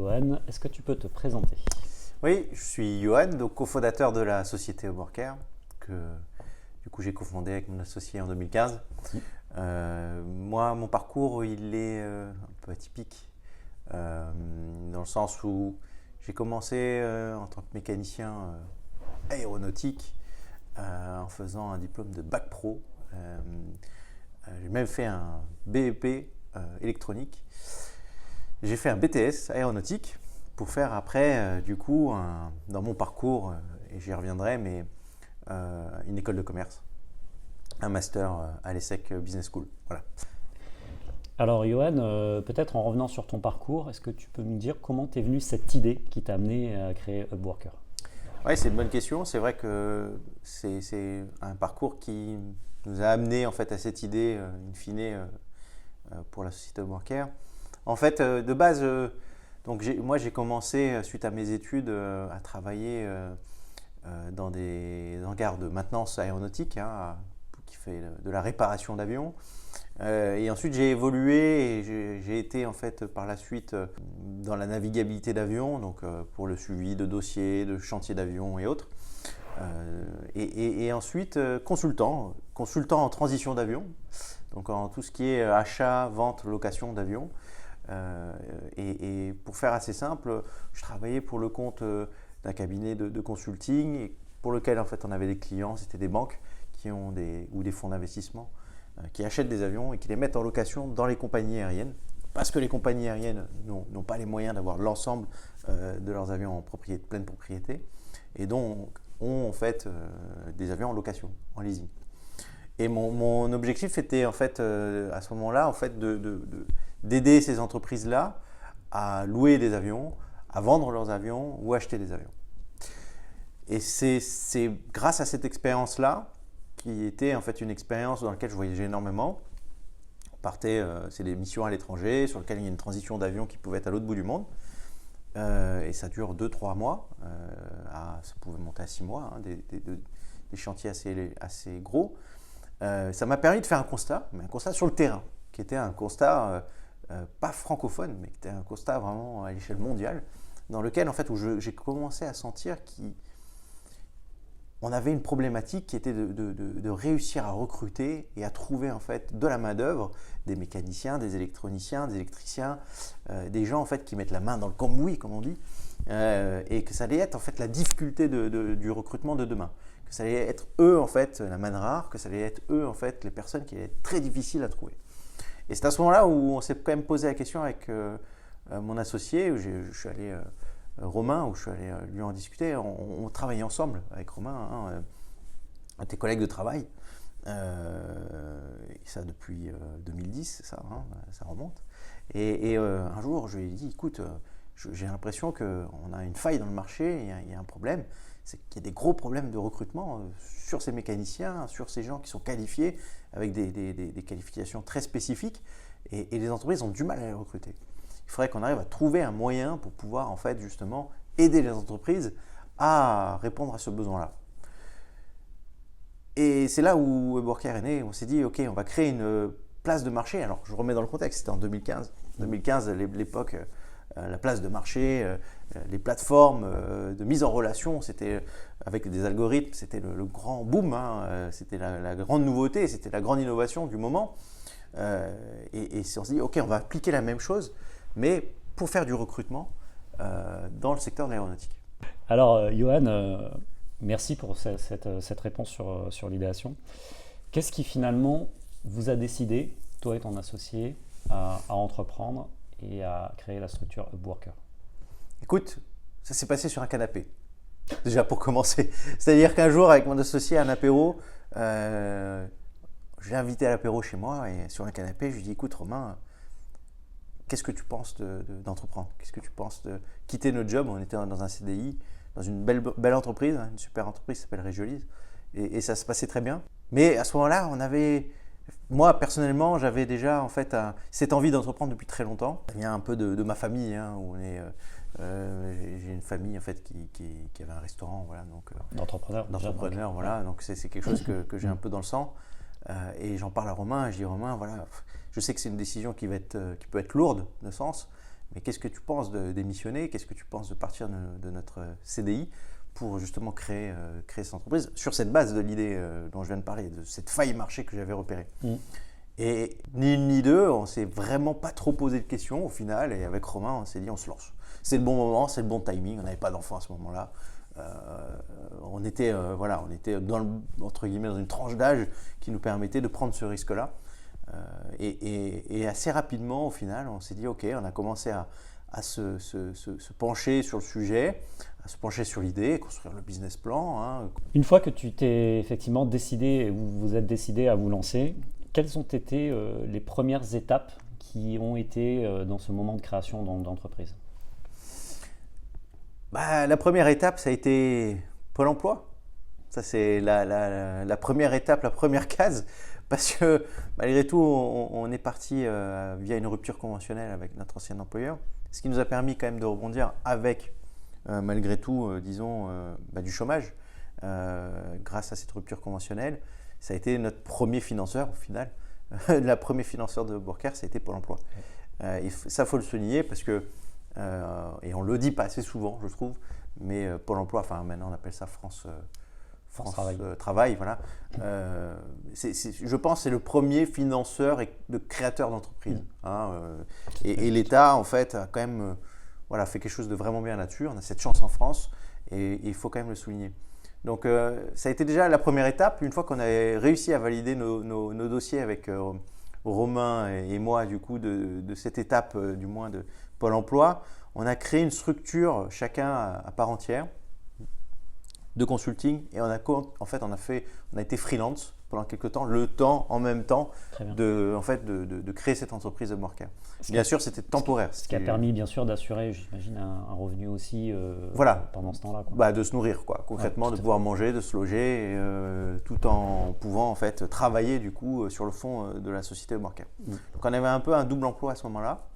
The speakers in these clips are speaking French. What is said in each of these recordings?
Johan, est-ce que tu peux te présenter? Oui, je suis Johan, donc cofondateur de la société Worker, que du coup j'ai cofondé avec mon associé en 2015. Moi, mon parcours, il est un peu atypique, dans le sens où j'ai commencé en tant que mécanicien aéronautique, en faisant un diplôme de bac pro. J'ai même fait un BEP électronique. J'ai fait un BTS aéronautique pour faire après, du coup, dans mon parcours, et j'y reviendrai, mais une école de commerce, un master à l'ESSEC Business School. Voilà. Alors Johan, peut-être en revenant sur ton parcours, est-ce que tu peux nous dire comment t'es venue cette idée qui t'a amené à créer Upworker? Oui, c'est une bonne question. C'est vrai que c'est un parcours qui nous a amené en fait à cette idée, in fine, pour la société Upworker. En fait, de base, donc moi j'ai commencé, suite à mes études, à travailler dans des hangars de maintenance aéronautique, hein, qui fait de la réparation d'avions. Et ensuite j'ai évolué et j'ai été en fait par la suite dans la navigabilité d'avions, donc pour le suivi de dossiers, de chantiers d'avions et autres. Et ensuite consultant en transition d'avion, donc en tout ce qui est achat, vente, location d'avions. Et pour faire assez simple, je travaillais pour le compte d'un cabinet de consulting et pour lequel en fait on avait des clients, c'était des banques ou des fonds d'investissement qui achètent des avions et qui les mettent en location dans les compagnies aériennes, parce que les compagnies aériennes n'ont pas les moyens d'avoir l'ensemble de leurs avions en pleine propriété, et donc ont en fait des avions en location, en leasing. Et mon objectif était en fait à ce moment-là en fait d'aider ces entreprises-là à louer des avions, à vendre leurs avions ou acheter des avions. Et c'est grâce à cette expérience-là, qui était en fait une expérience dans laquelle je voyageais énormément. On partait, c'est des missions à l'étranger sur lesquelles il y a une transition d'avion qui pouvait être à l'autre bout du monde. Et ça dure 2-3 mois, ça pouvait monter à 6 mois, hein, des chantiers assez gros. Ça m'a permis de faire un constat, mais un constat sur le terrain, qui était un constat pas francophone, mais qui était un constat vraiment à l'échelle mondiale, dans lequel en fait où j'ai commencé à sentir qu'on avait une problématique qui était de réussir à recruter et à trouver en fait de la main-d'œuvre, des mécaniciens, des électroniciens, des électriciens, des gens en fait qui mettent la main dans le cambouis, comme on dit, et que ça allait être en fait la difficulté du recrutement de demain. Que ça allait être eux en fait la manne rare, que ça allait être eux en fait les personnes qui allaient être très difficiles à trouver. Et c'est à ce moment-là où on s'est quand même posé la question avec mon associé, où je suis allé Romain, où je suis allé lui en discuter. On travaillait ensemble avec Romain, tes collègues de travail, et ça depuis 2010, ça remonte. Et un jour, je lui ai dit, écoute, j'ai l'impression qu'on a une faille dans le marché, il y a un problème, c'est qu'il y a des gros problèmes de recrutement sur ces mécaniciens, sur ces gens qui sont qualifiés avec des qualifications très spécifiques, et les entreprises ont du mal à les recruter. Il faudrait qu'on arrive à trouver un moyen pour pouvoir en fait justement aider les entreprises à répondre à ce besoin-là. Et c'est là où Upworker est né. On s'est dit, ok, on va créer une place de marché. Alors je remets dans le contexte, c'était en 2015. 2015, l'époque, la place de marché, les plateformes de mise en relation, c'était avec des algorithmes, c'était le grand boom, hein, c'était la grande nouveauté, c'était la grande innovation du moment. Et on s'est dit, ok, on va appliquer la même chose, mais pour faire du recrutement dans le secteur de l'aéronautique. Alors Johan, merci pour cette réponse sur l'idéation. Qu'est-ce qui finalement vous a décidé, toi et ton associé, à entreprendre et à créer la structure Upworker? Écoute, ça s'est passé sur un canapé, déjà pour commencer. C'est-à-dire qu'un jour, avec mon associé à un apéro, je l'ai invité à l'apéro chez moi, et sur un canapé, je lui ai dit, écoute Romain, qu'est-ce que tu penses d'entreprendre? Qu'est-ce que tu penses de quitter notre job? On était dans un CDI, dans une belle entreprise, hein, une super entreprise qui s'appelle Régiolise, et ça se passait très bien. Mais à ce moment-là, moi personnellement, j'avais déjà en fait cette envie d'entreprendre depuis très longtemps. Ça vient un peu de ma famille, hein, où j'ai une famille en fait qui avait un restaurant, voilà, donc d'entrepreneur, voilà, donc c'est quelque chose que j'ai un peu dans le sang. Et j'en parle à Romain, et je dis Romain, voilà, je sais que c'est une décision qui peut être lourde de sens, mais qu'est-ce que tu penses de démissionner? Qu'est-ce que tu penses de partir de notre CDI pour justement créer cette entreprise sur cette base de l'idée dont je viens de parler, de cette faille marché que j'avais repérée. Et ni une ni deux, on s'est vraiment pas trop posé de questions au final. Et avec Romain, on s'est dit, on se lance. C'est le bon moment, c'est le bon timing. On n'avait pas d'enfant à ce moment-là. On était entre guillemets dans une tranche d'âge qui nous permettait de prendre ce risque-là. Et assez rapidement, au final, on s'est dit, ok, on a commencé à se pencher sur le sujet, à se pencher sur l'idée, construire le business plan. Hein. Une fois que tu t'es effectivement décidé, vous êtes décidé à vous lancer, quelles ont été les premières étapes qui ont été dans ce moment de création d'entreprise? La première étape, ça a été Pôle emploi. Ça, c'est la première étape, la première case. Parce que malgré tout, on est parti via une rupture conventionnelle avec notre ancien employeur. Ce qui nous a permis quand même de rebondir avec, malgré tout, du chômage. Grâce à cette rupture conventionnelle, ça a été notre premier financeur au final. Le premier financeur de Bourcard, ça a été Pôle emploi. Ça, il faut le souligner parce que, et on ne le dit pas assez souvent, je trouve, mais Pôle emploi, enfin maintenant on appelle ça France Travail, voilà. Je pense que c'est le premier financeur et de créateur d'entreprise. Et l'État, en fait, a quand même fait quelque chose de vraiment bien là-dessus. On a cette chance en France et il faut quand même le souligner. Donc, ça a été déjà la première étape. Une fois qu'on avait réussi à valider nos dossiers avec Romain et moi, du coup, de cette étape, du moins de Pôle emploi, on a créé une structure, chacun à part entière, de consulting, et on a été freelance pendant quelques temps, en même temps de créer cette entreprise de Bourcard. Bien sûr, c'était temporaire. Ce qui a permis bien sûr d'assurer, j'imagine, un revenu aussi pendant ce temps-là. De se nourrir, concrètement, de pouvoir manger, de se loger, tout en pouvant en fait travailler du coup sur le fond de la société de Bourcard. Donc on avait un peu un double emploi à ce moment-là.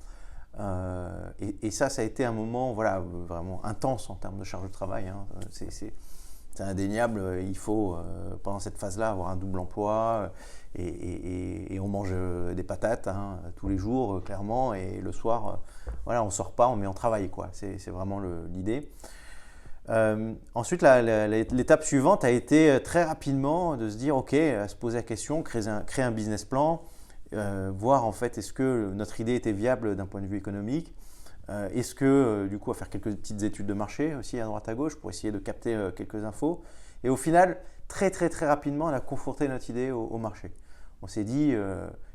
Et ça a été un moment vraiment intense en termes de charge de travail. Hein. C'est indéniable, il faut pendant cette phase-là avoir un double emploi et on mange des patates tous les jours clairement, et le soir on ne sort pas, mais on travaille quoi. C'est vraiment l'idée. Ensuite l'étape suivante a été très rapidement de se dire ok, à se poser la question, créer un business plan, voir en fait est-ce que notre idée était viable d'un point de vue économique. Est-ce que du coup à faire quelques petites études de marché aussi à droite à gauche pour essayer de capter quelques infos, et au final très très très rapidement on a confronté notre idée au marché. On s'est dit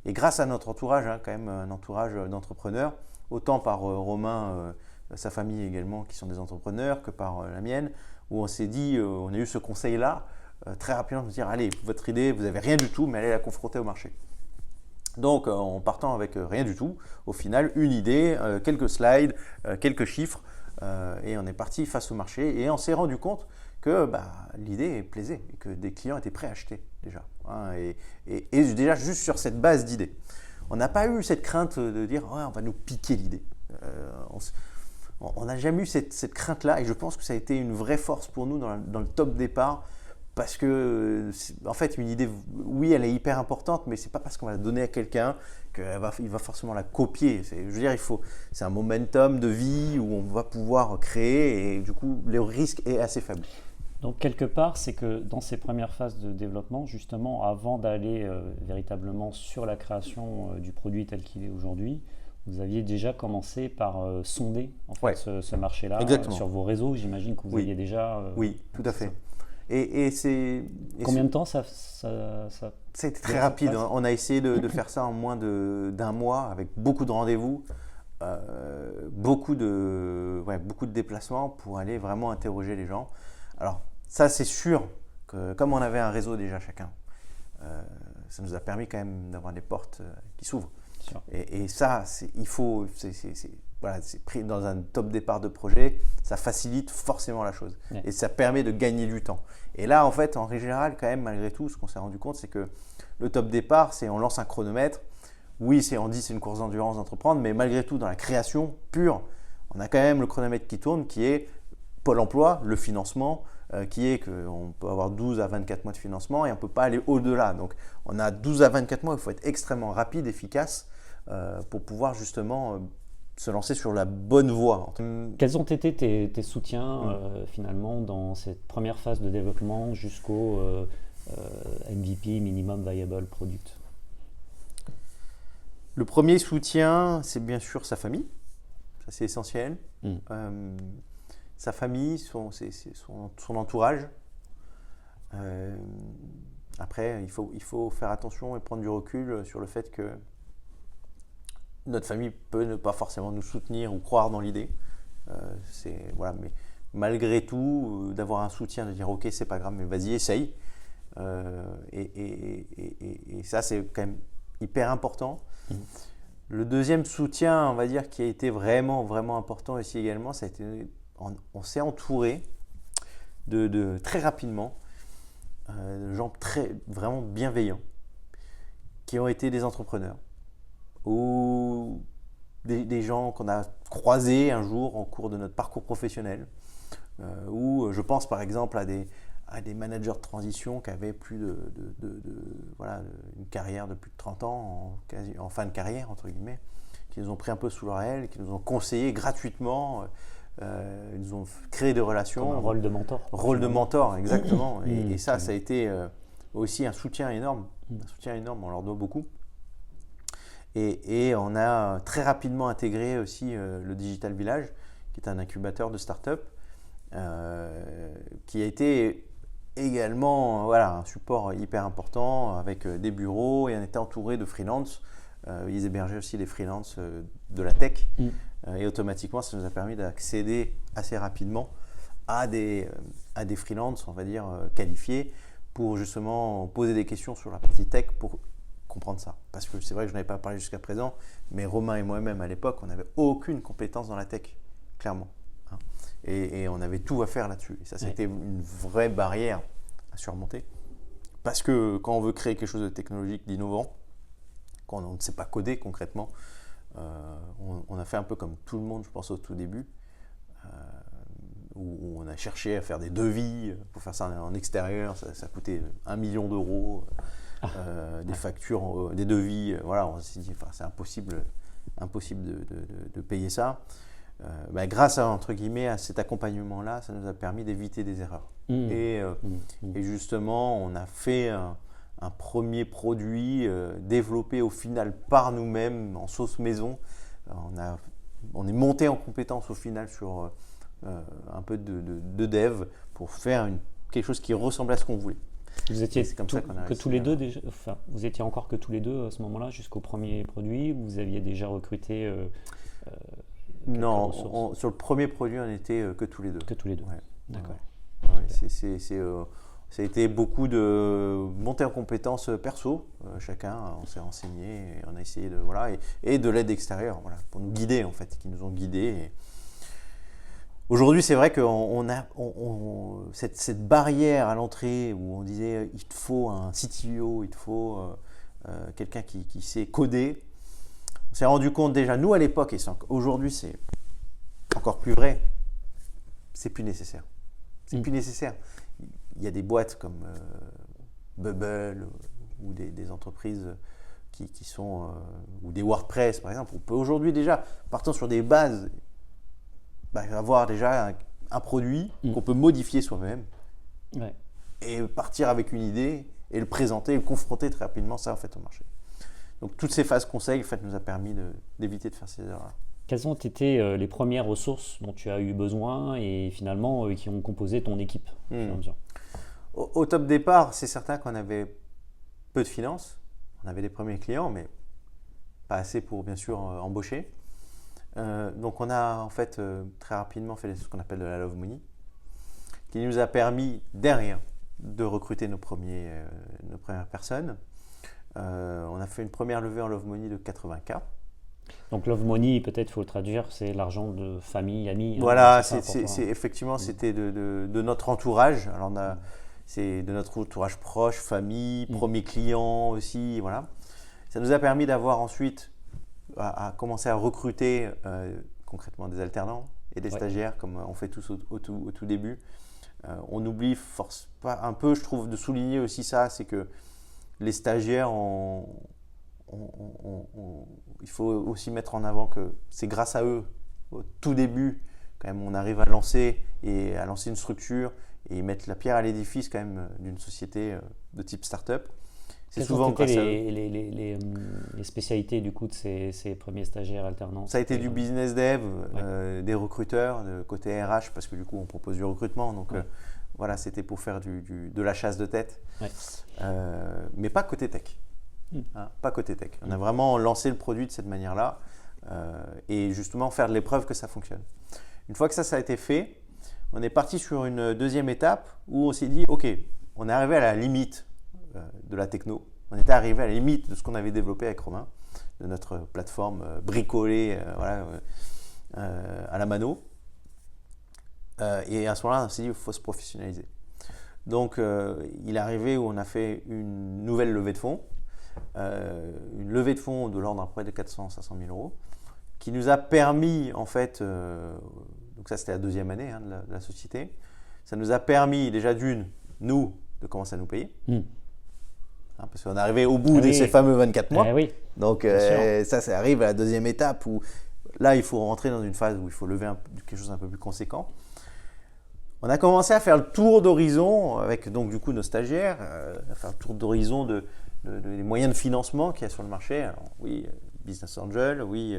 et grâce à notre entourage, quand même un entourage d'entrepreneurs, autant par Romain, sa famille également qui sont des entrepreneurs, que par la mienne, où on s'est dit, on a eu ce conseil là très rapidement de se dire allez, votre idée vous n'avez rien du tout, mais allez la confronter au marché. Donc, en partant avec rien du tout, au final, une idée, quelques slides, quelques chiffres, et on est parti face au marché. Et on s'est rendu compte que l'idée plaisait et que des clients étaient prêts à acheter déjà. Et déjà, juste sur cette base d'idées. On n'a pas eu cette crainte de dire on va nous piquer l'idée. On n'a jamais eu cette crainte-là, et je pense que ça a été une vraie force pour nous dans le top départ. Parce que, en fait, une idée, oui, elle est hyper importante, mais c'est pas parce qu'on va la donner à quelqu'un qu'il va forcément la copier. C'est un momentum de vie où on va pouvoir créer, et du coup, le risque est assez faible. Donc, quelque part, c'est que dans ces premières phases de développement, justement, avant d'aller véritablement sur la création du produit tel qu'il est aujourd'hui, vous aviez déjà commencé par sonder en fait, ce marché-là sur vos réseaux. J'imagine que vous aviez déjà… oui, tout à fait. Combien de temps ça a été très rapide. On a essayé de faire ça en moins d'un mois, avec beaucoup de rendez-vous, beaucoup de déplacements pour aller vraiment interroger les gens. Alors ça, c'est sûr que comme on avait un réseau déjà chacun, ça nous a permis quand même d'avoir des portes qui s'ouvrent. Et ça, c'est pris dans un top départ de projet, ça facilite forcément la chose. Et ça permet de gagner du temps. Et là, en fait, en règle générale, quand même, malgré tout, ce qu'on s'est rendu compte, c'est que le top départ, c'est on lance un chronomètre. Oui, on dit c'est une course d'endurance d'entreprendre, mais malgré tout, dans la création pure, on a quand même le chronomètre qui tourne, qui est Pôle emploi, le financement, qui est qu'on peut avoir 12 à 24 mois de financement et on ne peut pas aller au-delà. Donc, on a 12 à 24 mois, il faut être extrêmement rapide, efficace pour pouvoir justement se lancer sur la bonne voie. Quels ont été tes soutiens finalement dans cette première phase de développement jusqu'au MVP, Minimum Viable Product? Le premier soutien, c'est bien sûr sa famille. Ça, c'est essentiel. Sa famille, son entourage. Après, il faut faire attention et prendre du recul sur le fait que notre famille peut ne pas forcément nous soutenir ou croire dans l'idée. Voilà, mais malgré tout, d'avoir un soutien, de dire ok, c'est pas grave, mais vas-y, essaye. Et ça, c'est quand même hyper important. Le deuxième soutien, on va dire, qui a été vraiment, vraiment important ici également, ça a été, on s'est entouré de très rapidement de gens vraiment bienveillants qui ont été des entrepreneurs ou des gens qu'on a croisés un jour en cours de notre parcours professionnel. Ou je pense par exemple à des managers de transition qui avaient plus voilà, une carrière de plus de 30 ans, en fin de carrière, entre guillemets, qui nous ont pris un peu sous leur aile, qui nous ont conseillé gratuitement, ils nous ont créé des relations. Comme un rôle de mentor. Rôle de mentor, exactement. Et ça a été aussi un soutien énorme. Un soutien énorme, on leur doit beaucoup. Et on a très rapidement intégré aussi le Digital Village, qui est un incubateur de start-up, qui a été également un support hyper important avec des bureaux, et on était entouré de freelance. Ils hébergeaient aussi des freelances de la tech. Et automatiquement, ça nous a permis d'accéder assez rapidement à des freelances, on va dire, qualifiés, pour justement poser des questions sur la partie tech pour comprendre ça. Parce que c'est vrai que je n'avais pas parlé jusqu'à présent, mais Romain et moi-même à l'époque, on n'avait aucune compétence dans la tech, clairement. Et on avait tout à faire là-dessus. Et ça, c'était une vraie barrière à surmonter. Parce que quand on veut créer quelque chose de technologique, d'innovant, quand on ne sait pas coder concrètement, on a fait un peu comme tout le monde, je pense, au tout début, où on a cherché à faire des devis pour faire ça en extérieur. Ça coûtait 1 million d'euros, des factures, des devis. Voilà, on s'est dit, c'est impossible de payer ça. Grâce entre guillemets, à cet accompagnement-là, ça nous a permis d'éviter des erreurs. Et justement, on a fait un premier produit développé au final par nous-mêmes en sauce maison. On est monté en compétence au final sur un peu de dev pour faire quelque chose qui ressemblait à ce qu'on voulait. Vous étiez tous les deux déjà, enfin, vous étiez encore que tous les deux à ce moment-là jusqu'au premier produit. Vous aviez déjà recruté non, sur le premier produit, on n'était que tous les deux. Que tous les deux. Ouais. D'accord. Ouais. Ça a été beaucoup de montée en compétences perso. Chacun, on s'est renseigné, et on a essayé et de l'aide extérieure, pour nous guider en fait, qui nous ont guidés. Aujourd'hui, c'est vrai qu'on a cette barrière à l'entrée où on disait il te faut un CTO, il te faut quelqu'un qui sait coder. On s'est rendu compte déjà, nous à l'époque, et aujourd'hui c'est encore plus vrai, c'est plus nécessaire. C'est plus nécessaire. Il y a des boîtes comme Bubble ou des entreprises qui sont, ou des WordPress par exemple. On peut aujourd'hui déjà, partant sur des bases, avoir déjà un produit qu'on peut modifier soi-même et partir avec une idée et le présenter et le confronter très rapidement ça en fait au marché. Donc toutes ces phases conseils en fait, nous a permis d'éviter de faire ces erreurs-là. Quelles ont été les premières ressources dont tu as eu besoin et finalement qui ont composé ton équipe Au top départ, c'est certain qu'on avait peu de finances. On avait des premiers clients, mais pas assez pour bien sûr embaucher. Donc on a en fait très rapidement fait ce qu'on appelle de la Love Money, qui nous a permis derrière de recruter nos premières personnes. On a fait une première levée en Love Money de 80K. Donc Love Money, peut-être il faut le traduire, c'est l'argent de famille, amis. Voilà, effectivement, c'était de notre entourage. Alors c'est de notre entourage proche, famille, premier client aussi, voilà. Ça nous a permis d'avoir ensuite à commencer à recruter concrètement des alternants et des stagiaires, comme on fait tous au tout début. On oublie un peu, je trouve, de souligner aussi ça, c'est que les stagiaires ont il faut aussi mettre en avant que c'est grâce à eux, au tout début, quand même, on arrive à lancer une structure et mettre la pierre à l'édifice quand même d'une société de type start-up. C'est Quelles souvent ont été grâce à eux. les spécialités du coup de ces premiers stagiaires alternants? Ça a été du business dev, des recruteurs, de côté RH, parce que du coup on propose du recrutement. Donc voilà, c'était pour faire de la chasse de tête. Ouais. Mais pas côté tech. Hein, pas côté tech. On a vraiment lancé le produit de cette manière-là et justement faire de l'épreuve que ça fonctionne. Une fois que ça a été fait, on est parti sur une deuxième étape où on s'est dit, OK, on est arrivé à la limite de la techno. On était arrivé à la limite de ce qu'on avait développé avec Romain, de notre plateforme bricolée à la mano. Et à ce moment-là, on s'est dit qu'il faut se professionnaliser. Donc, il est arrivé où on a fait une nouvelle levée de fonds, une levée de fonds de l'ordre à peu près de 400-500 000 euros, qui nous a permis, en fait, donc ça c'était la deuxième année de la société, ça nous a permis déjà nous, de commencer à nous payer. Parce qu'on est arrivé au bout de ces fameux 24 mois. Oui. Donc ça arrive à la deuxième étape où là il faut rentrer dans une phase où il faut lever quelque chose d'un peu plus conséquent. On a commencé à faire le tour d'horizon avec donc du coup nos stagiaires, à faire le tour d'horizon des moyens de financement qu'il y a sur le marché. Alors, oui, business angel, oui,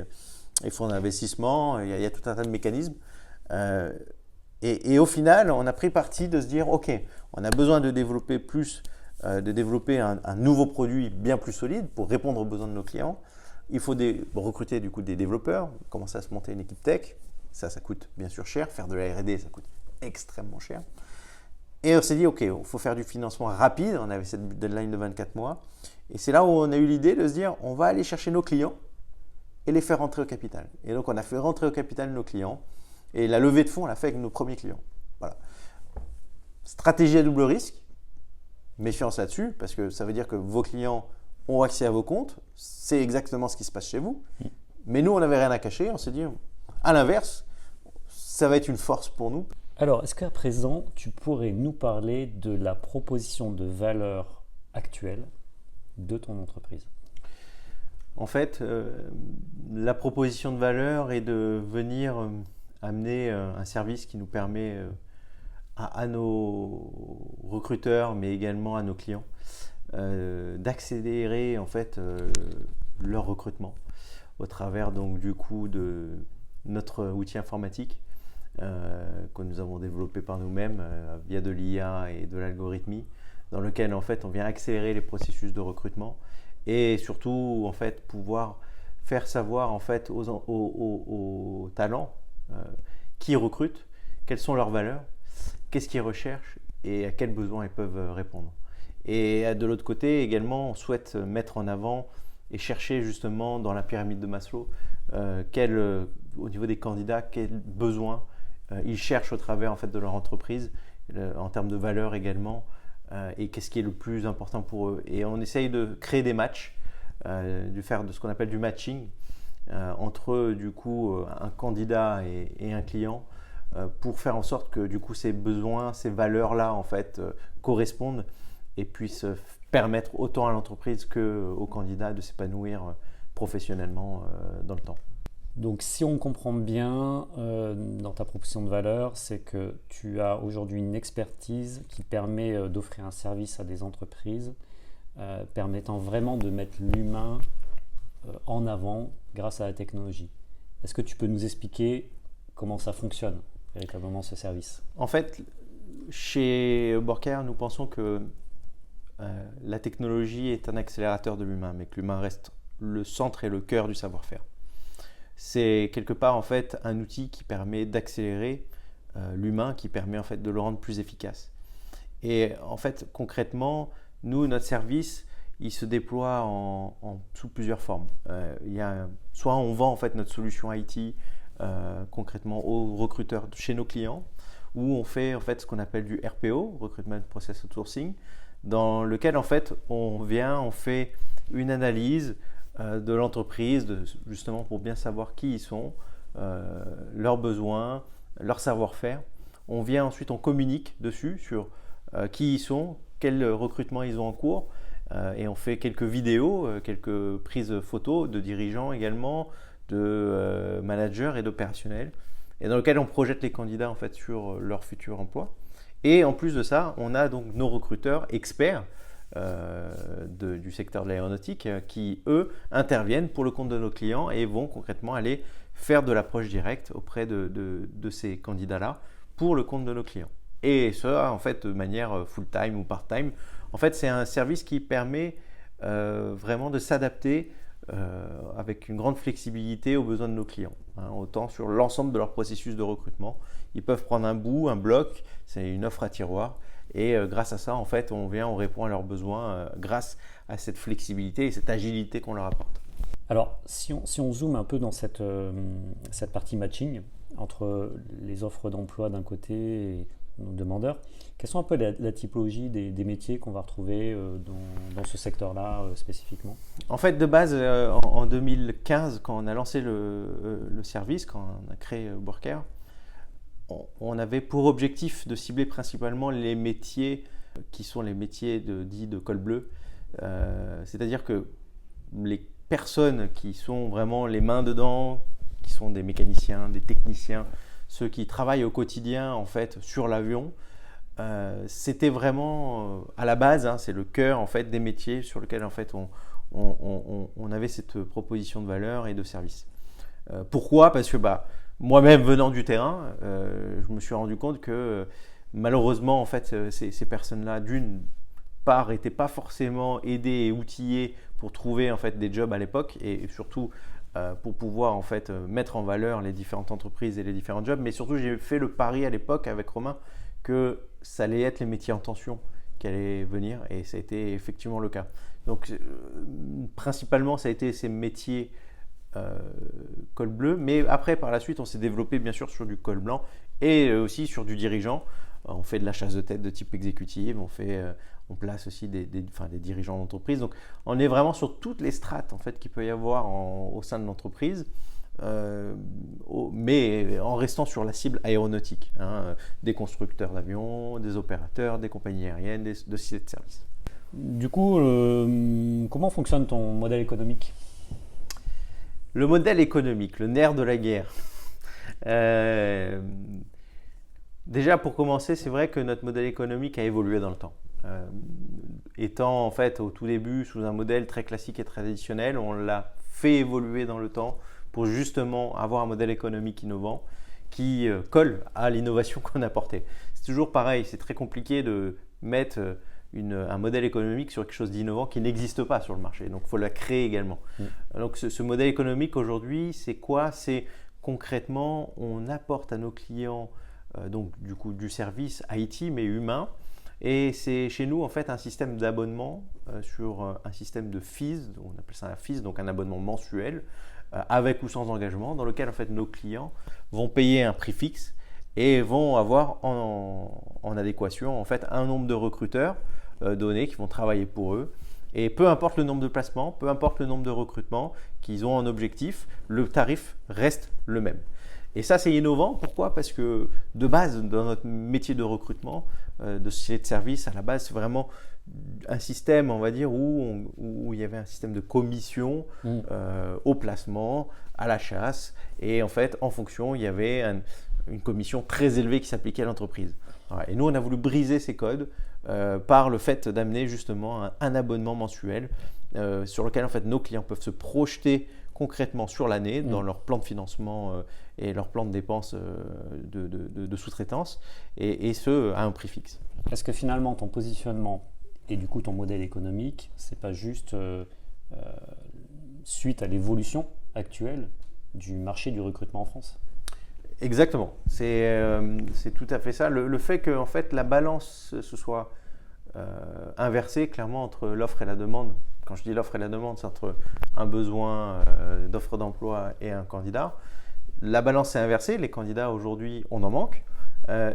les fonds d'investissement, il y a tout un tas de mécanismes. Et au final, on a pris parti de se dire, OK, on a besoin de développer un nouveau produit bien plus solide pour répondre aux besoins de nos clients. Il faut recruter du coup des développeurs, commencer à se monter une équipe tech. Ça coûte bien sûr cher. Faire de la R&D, ça coûte extrêmement cher. Et on s'est dit, OK, il faut faire du financement rapide. On avait cette deadline de 24 mois. Et c'est là où on a eu l'idée de se dire, on va aller chercher nos clients et les faire rentrer au capital. Et donc, on a fait rentrer au capital nos clients. Et la levée de fonds, on l'a fait avec nos premiers clients. Voilà. Stratégie à double risque. Méfiance là-dessus, parce que ça veut dire que vos clients ont accès à vos comptes. C'est exactement ce qui se passe chez vous. Mais nous, on n'avait rien à cacher. On s'est dit, à l'inverse, ça va être une force pour nous. Alors, est-ce qu'à présent, tu pourrais nous parler de la proposition de valeur actuelle de ton entreprise? En fait, la proposition de valeur est de venir amener un service qui nous permet à nos recruteurs, mais également à nos clients, d'accélérer en fait leur recrutement au travers donc du coup de notre outil informatique que nous avons développé par nous-mêmes via de l'IA et de l'algorithmie, dans lequel en fait on vient accélérer les processus de recrutement et surtout en fait pouvoir faire savoir en fait aux talents qui recrutent, quelles sont leurs valeurs, qu'est-ce qu'ils recherchent et à quels besoins ils peuvent répondre. Et de l'autre côté également, on souhaite mettre en avant et chercher justement dans la pyramide de Maslow au niveau des candidats, quels besoins ils cherchent au travers en fait, de leur entreprise, en termes de valeurs également, et qu'est-ce qui est le plus important pour eux. Et on essaye de créer des matchs, de faire de ce qu'on appelle du matching entre du coup un candidat et un client, pour faire en sorte que du coup ces besoins, ces valeurs-là en fait correspondent et puissent permettre autant à l'entreprise qu'au candidat de s'épanouir professionnellement dans le temps. Donc si on comprend bien dans ta proposition de valeur, c'est que tu as aujourd'hui une expertise qui permet d'offrir un service à des entreprises permettant vraiment de mettre l'humain en avant grâce à la technologie. Est-ce que tu peux nous expliquer comment ça fonctionne véritablement ce service? En fait, chez Borker, nous pensons que la technologie est un accélérateur de l'humain, mais que l'humain reste le centre et le cœur du savoir-faire. C'est quelque part en fait un outil qui permet d'accélérer l'humain, qui permet en fait de le rendre plus efficace. Et en fait, concrètement, nous, notre service, il se déploie sous plusieurs formes. Soit on vend en fait notre solution IT concrètement aux recruteurs chez nos clients, ou on fait en fait ce qu'on appelle du RPO, Recruitment Process Outsourcing, dans lequel en fait on fait une analyse de l'entreprise, justement pour bien savoir qui ils sont, leurs besoins, leur savoir-faire. On communique dessus sur qui ils sont, quel recrutement ils ont en cours, et on fait quelques vidéos, quelques prises photos de dirigeants également, de managers et d'opérationnels, et dans lequel on projette les candidats en fait sur leur futur emploi. Et en plus de ça, on a donc nos recruteurs experts du secteur de l'aéronautique qui, eux, interviennent pour le compte de nos clients et vont concrètement aller faire de l'approche directe auprès de ces candidats-là pour le compte de nos clients. Et ça, en fait, de manière full-time ou part-time. En fait, c'est un service qui permet vraiment de s'adapter avec une grande flexibilité aux besoins de nos clients. Autant sur l'ensemble de leur processus de recrutement. Ils peuvent prendre un bout, un bloc, c'est une offre à tiroir. Et grâce à ça, en fait, on répond à leurs besoins grâce à cette flexibilité et cette agilité qu'on leur apporte. Alors, si on zoome un peu dans cette partie matching entre les offres d'emploi d'un côté et nos demandeurs, quelles sont un peu la typologie des métiers qu'on va retrouver dans ce secteur-là spécifiquement? En fait, de base, en 2015, quand on a lancé le service, quand on a créé Worker, on avait pour objectif de cibler principalement les métiers qui sont les métiers dits de col bleu. C'est-à-dire que les personnes qui sont vraiment les mains dedans, qui sont des mécaniciens, des techniciens, ceux qui travaillent au quotidien en fait sur l'avion, c'était vraiment à la base, c'est le cœur en fait des métiers sur lesquels en fait on avait cette proposition de valeur et de service. Pourquoi ? Parce que moi-même venant du terrain, je me suis rendu compte que malheureusement en fait ces personnes-là d'une part n'étaient pas forcément aidées et outillées pour trouver en fait des jobs à l'époque et surtout pour pouvoir en fait mettre en valeur les différentes entreprises et les différents jobs. Mais surtout j'ai fait le pari à l'époque avec Romain que ça allait être les métiers en tension qui allaient venir et ça a été effectivement le cas. Donc principalement ça a été ces métiers col bleu, mais après par la suite on s'est développé bien sûr sur du col blanc et aussi sur du dirigeant. On fait de la chasse de tête de type exécutive, on place aussi des dirigeants d'entreprise. Donc on est vraiment sur toutes les strates en fait qu'il peut y avoir au sein de l'entreprise, mais en restant sur la cible aéronautique, des constructeurs d'avions, des opérateurs, des compagnies aériennes, de sociétés de services. Du coup, comment fonctionne ton modèle économique ? Le modèle économique, le nerf de la guerre. Déjà pour commencer, c'est vrai que notre modèle économique a évolué dans le temps. Étant en fait au tout début sous un modèle très classique et traditionnel, on l'a fait évoluer dans le temps pour justement avoir un modèle économique innovant qui colle à l'innovation qu'on a portée. C'est toujours pareil, c'est très compliqué de mettre un modèle économique sur quelque chose d'innovant qui n'existe pas sur le marché. Donc il faut la créer également. Donc ce modèle économique aujourd'hui, c'est quoi ? C'est concrètement, on apporte à nos clients donc du coup du service IT mais humain. Et c'est chez nous en fait un système d'abonnement sur un système de fees, on appelle ça un fees, donc un abonnement mensuel avec ou sans engagement, dans lequel en fait nos clients vont payer un prix fixe et vont avoir en adéquation en fait un nombre de recruteurs donnés qui vont travailler pour eux. Et peu importe le nombre de placements, peu importe le nombre de recrutements qu'ils ont en objectif, le tarif reste le même. Et ça, c'est innovant. Pourquoi ? Parce que de base, dans notre métier de recrutement, de société de service, à la base, c'est vraiment un système, on va dire, où il y avait un système de commission au placement, à la chasse. Et en fait, en fonction, il y avait une commission très élevée qui s'appliquait à l'entreprise. Voilà. Et nous, on a voulu briser ces codes par le fait d'amener justement un abonnement mensuel sur lequel en fait, nos clients peuvent se projeter concrètement sur l'année dans leur plan de financement et leur plan de dépenses de sous-traitance et ce à un prix fixe. Est-ce que finalement ton positionnement et du coup ton modèle économique, c'est pas juste suite à l'évolution actuelle du marché du recrutement en France ? Exactement, c'est tout à fait ça. Le fait que en fait, la balance se soit inversée clairement entre l'offre et la demande. Quand je dis l'offre et la demande, c'est entre un besoin d'offre d'emploi et un candidat. La balance s'est inversée, les candidats aujourd'hui, on en manque.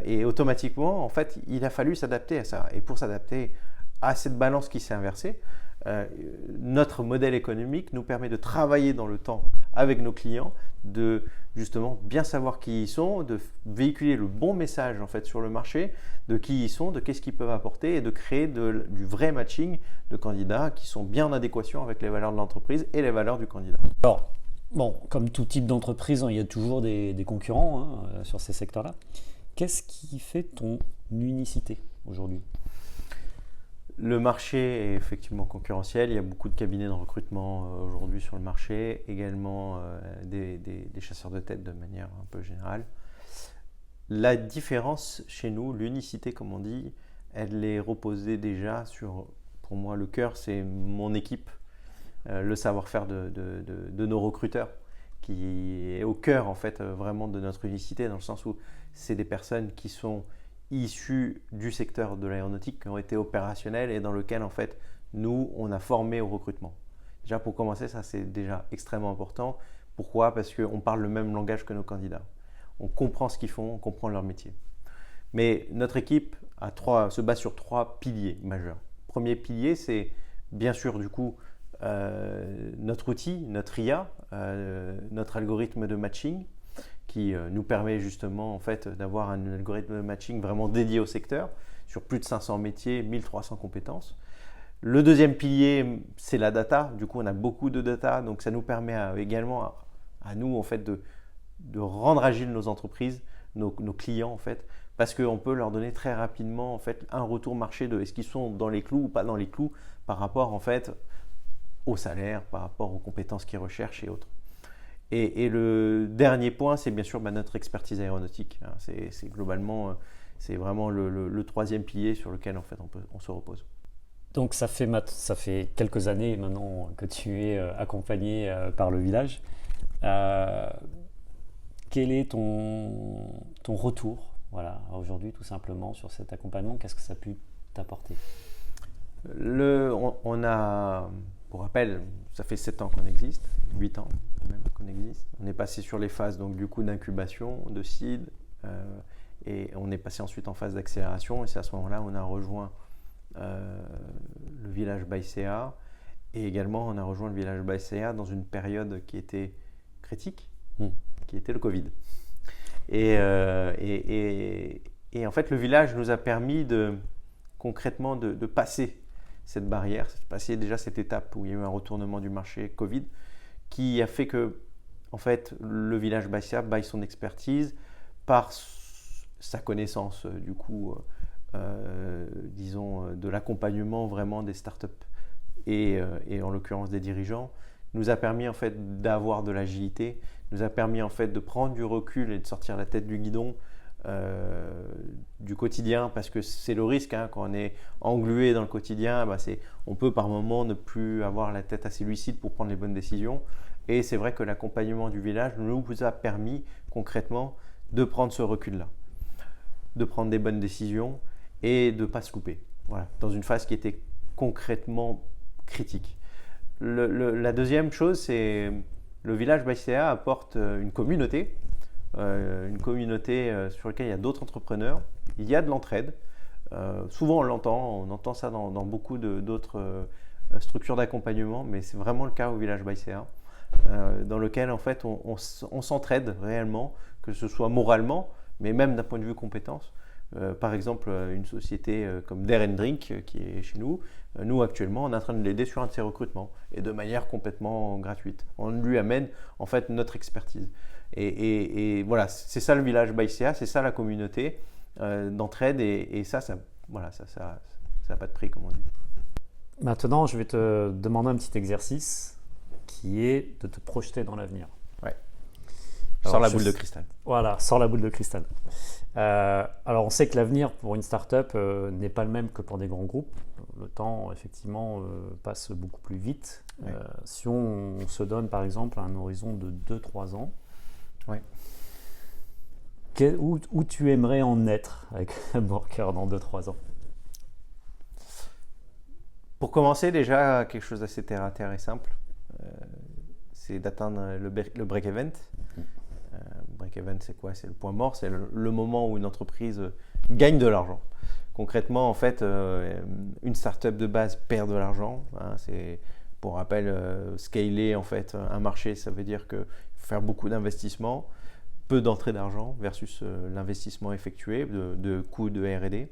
Et automatiquement, en fait, il a fallu s'adapter à ça. Et pour s'adapter à cette balance qui s'est inversée, notre modèle économique nous permet de travailler dans le temps avec nos clients, de justement bien savoir qui ils sont, de véhiculer le bon message en fait sur le marché, de qui ils sont, de qu'est-ce qu'ils peuvent apporter et de créer du vrai matching de candidats qui sont bien en adéquation avec les valeurs de l'entreprise et les valeurs du candidat. Alors, bon, comme tout type d'entreprise, il y a toujours des concurrents sur ces secteurs-là. Qu'est-ce qui fait ton unicité aujourd'hui? Le marché est effectivement concurrentiel. Il y a beaucoup de cabinets de recrutement aujourd'hui sur le marché, également des chasseurs de tête de manière un peu générale. La différence chez nous, l'unicité comme on dit, elle est reposée déjà sur, pour moi, le cœur, c'est mon équipe, le savoir-faire de nos recruteurs, qui est au cœur en fait vraiment de notre unicité, dans le sens où c'est des personnes qui sont issus du secteur de l'aéronautique, qui ont été opérationnels et dans lequel en fait nous on a formé au recrutement. Déjà pour commencer, ça c'est déjà extrêmement important. Pourquoi? Parce qu'on parle le même langage que nos candidats. On comprend ce qu'ils font, on comprend leur métier. Mais notre équipe se base sur 3 piliers majeurs. Premier pilier, c'est bien sûr du coup notre outil, notre IA, notre algorithme de matching, qui nous permet justement en fait d'avoir un algorithme de matching vraiment dédié au secteur sur plus de 500 métiers, 1300 compétences. Le deuxième pilier, c'est la data. Du coup, on a beaucoup de data, donc ça nous permet également à nous en fait de rendre agiles nos entreprises, nos clients en fait, parce qu'on peut leur donner très rapidement en fait un retour marché de est-ce qu'ils sont dans les clous ou pas dans les clous par rapport en fait au salaire, par rapport aux compétences qu'ils recherchent et autres. Et le dernier point, c'est bien sûr notre expertise aéronautique. C'est globalement, c'est vraiment le troisième pilier sur lequel en fait on se repose. Donc ça fait quelques années maintenant que tu es accompagné par le village. Quel est ton retour aujourd'hui tout simplement sur cet accompagnement? Qu'est-ce que ça a pu t'apporter? On a, pour rappel, ça fait 7 ans qu'on existe, 8 ans même qu'on existe. On est passé sur les phases donc, du coup d'incubation, de seed, et on est passé ensuite en phase d'accélération. Et c'est à ce moment-là on a rejoint le village ByCA, et également on a rejoint le village ByCA dans une période qui était critique, qui était le Covid. Et en fait le village nous a permis concrètement de passer cette barrière, passer déjà cette étape où il y a eu un retournement du marché Covid, qui a fait que en fait, le village ByCA baille son expertise par sa connaissance du coup, disons, de l'accompagnement vraiment des startups et en l'occurrence des dirigeants, nous a permis en fait d'avoir de l'agilité, nous a permis en fait de prendre du recul et de sortir la tête du guidon du quotidien, parce que c'est le risque quand on est englué dans le quotidien, on peut par moment ne plus avoir la tête assez lucide pour prendre les bonnes décisions. Et c'est vrai que l'accompagnement du village nous a permis concrètement de prendre ce recul-là, de prendre des bonnes décisions et de ne pas se louper, dans une phase qui était concrètement critique. La deuxième chose, c'est le village ByCA apporte une communauté sur laquelle il y a d'autres entrepreneurs, il y a de l'entraide. Souvent on entend ça dans beaucoup d'autres structures d'accompagnement, mais c'est vraiment le cas au village ByCA, dans lequel en fait on s'entraide réellement, que ce soit moralement, mais même d'un point de vue compétence. Par exemple, une société comme Dare & Drink qui est chez nous, nous actuellement on est en train de l'aider sur un de ses recrutements et de manière complètement gratuite. On lui amène en fait notre expertise. Et voilà, c'est ça le village ByCA, c'est ça la communauté d'entraide, et ça n'a pas de prix, comme on dit. Maintenant, je vais te demander un petit exercice qui est de te projeter dans l'avenir. Ouais. Sors la boule de cristal. Voilà, sors la boule de cristal. Alors, on sait que l'avenir pour une start-up n'est pas le même que pour des grands groupes. Le temps, effectivement, passe beaucoup plus vite. Ouais. Si on se donne, par exemple, un horizon de 2-3 ans, ouais. Où tu aimerais en être avec Worker dans 2-3 ans? Pour commencer, déjà, quelque chose d'assez terre-à-terre et simple, c'est d'atteindre le break-even. Break-even, c'est quoi? C'est le point mort, c'est le moment où une entreprise gagne de l'argent. Concrètement, en fait, une start-up de base perd de l'argent. C'est Pour rappel, scaler en fait un marché, ça veut dire que faire beaucoup d'investissements, peu d'entrée d'argent versus l'investissement effectué de coûts de R&D.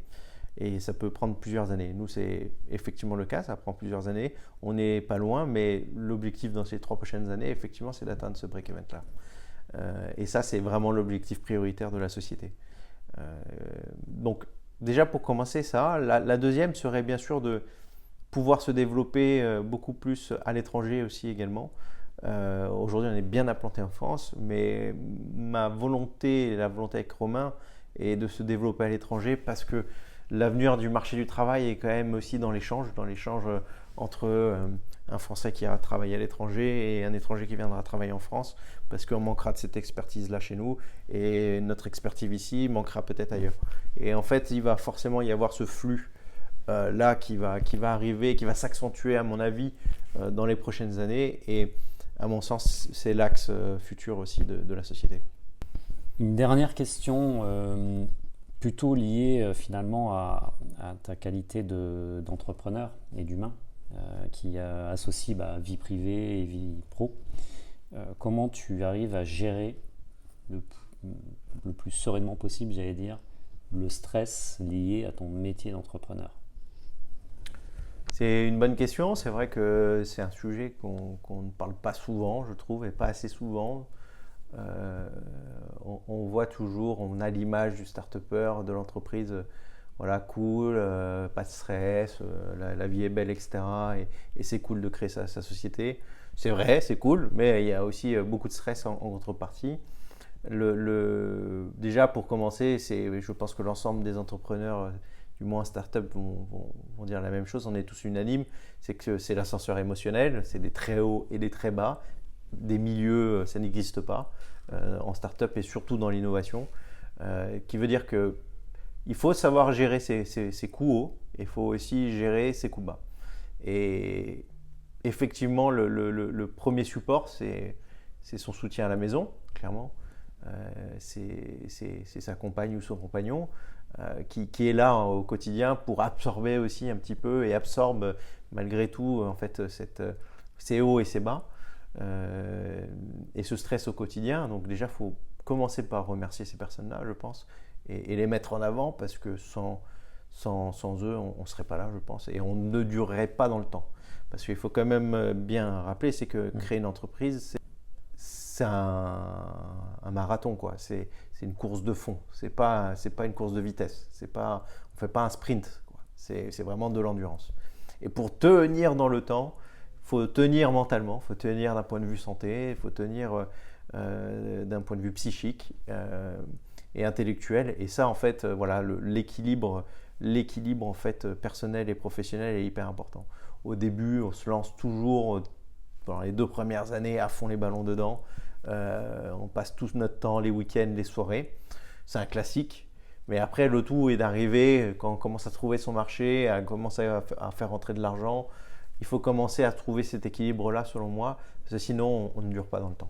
Et ça peut prendre plusieurs années. Nous, c'est effectivement le cas, ça prend plusieurs années. On n'est pas loin, mais l'objectif dans ces 3 prochaines années, effectivement, c'est d'atteindre ce break-even-là. Et ça, c'est vraiment l'objectif prioritaire de la société. Donc, déjà pour commencer ça, la deuxième serait bien sûr de pouvoir se développer beaucoup plus à l'étranger aussi également. Aujourd'hui, on est bien implanté en France, mais ma volonté et la volonté avec Romain est de se développer à l'étranger parce que l'avenir du marché du travail est quand même aussi dans l'échange entre un Français qui a travaillé à l'étranger et un étranger qui viendra travailler en France, parce qu'on manquera de cette expertise-là chez nous et notre expertise ici manquera peut-être ailleurs. Et en fait, il va forcément y avoir ce flux là qui va arriver, qui va s'accentuer à mon avis dans les prochaines années. Et à mon sens, c'est l'axe futur aussi de la société. Une dernière question plutôt liée finalement à ta qualité d'entrepreneur et d'humain qui associe vie privée et vie pro. Comment tu arrives à gérer le plus sereinement possible, j'allais dire, le stress lié à ton métier d'entrepreneur? C'est une bonne question. C'est vrai que c'est un sujet qu'on ne parle pas souvent, je trouve, et pas assez souvent. On voit toujours, on a l'image du start-upper, de l'entreprise, voilà, cool, pas de stress, la vie est belle, etc. Et c'est cool de créer sa société. C'est vrai, c'est cool, mais il y a aussi beaucoup de stress en contrepartie. Déjà, pour commencer, je pense que l'ensemble des entrepreneurs, du moins start-up, vont dire la même chose. On est tous unanimes, c'est que c'est l'ascenseur émotionnel, c'est des très hauts et des très bas. Des milieux, ça n'existe pas en start-up et surtout dans l'innovation, qui veut dire qu'il faut savoir gérer ses coups hauts et il faut aussi gérer ses coups bas. Et effectivement, le premier support, c'est son soutien à la maison, clairement. C'est sa compagne ou son compagnon qui est là au quotidien pour absorber aussi un petit peu et absorbe malgré tout en fait ses hauts et ses bas. Et ce stress au quotidien. Donc déjà, il faut commencer par remercier ces personnes-là, je pense, et les mettre en avant parce que sans eux, on ne serait pas là, je pense, et on ne durerait pas dans le temps. Parce qu'il faut quand même bien rappeler, c'est que créer une entreprise, c'est un marathon, quoi. C'est une course de fond. C'est pas une course de vitesse. On ne fait pas un sprint, quoi. C'est vraiment de l'endurance. Et pour tenir dans le temps, il faut tenir mentalement, il faut tenir d'un point de vue santé, il faut tenir d'un point de vue psychique et intellectuel. Et ça, en fait, voilà, l'équilibre en fait personnel et professionnel est hyper important. Au début, on se lance toujours pendant les 2 premières années à fond les ballons dedans. On passe tout notre temps, les week-ends, les soirées. C'est un classique. Mais après, le tout est d'arriver, quand on commence à trouver son marché, à commencer à faire rentrer de l'argent. Il faut commencer à trouver cet équilibre-là, selon moi, parce que sinon, on ne dure pas dans le temps.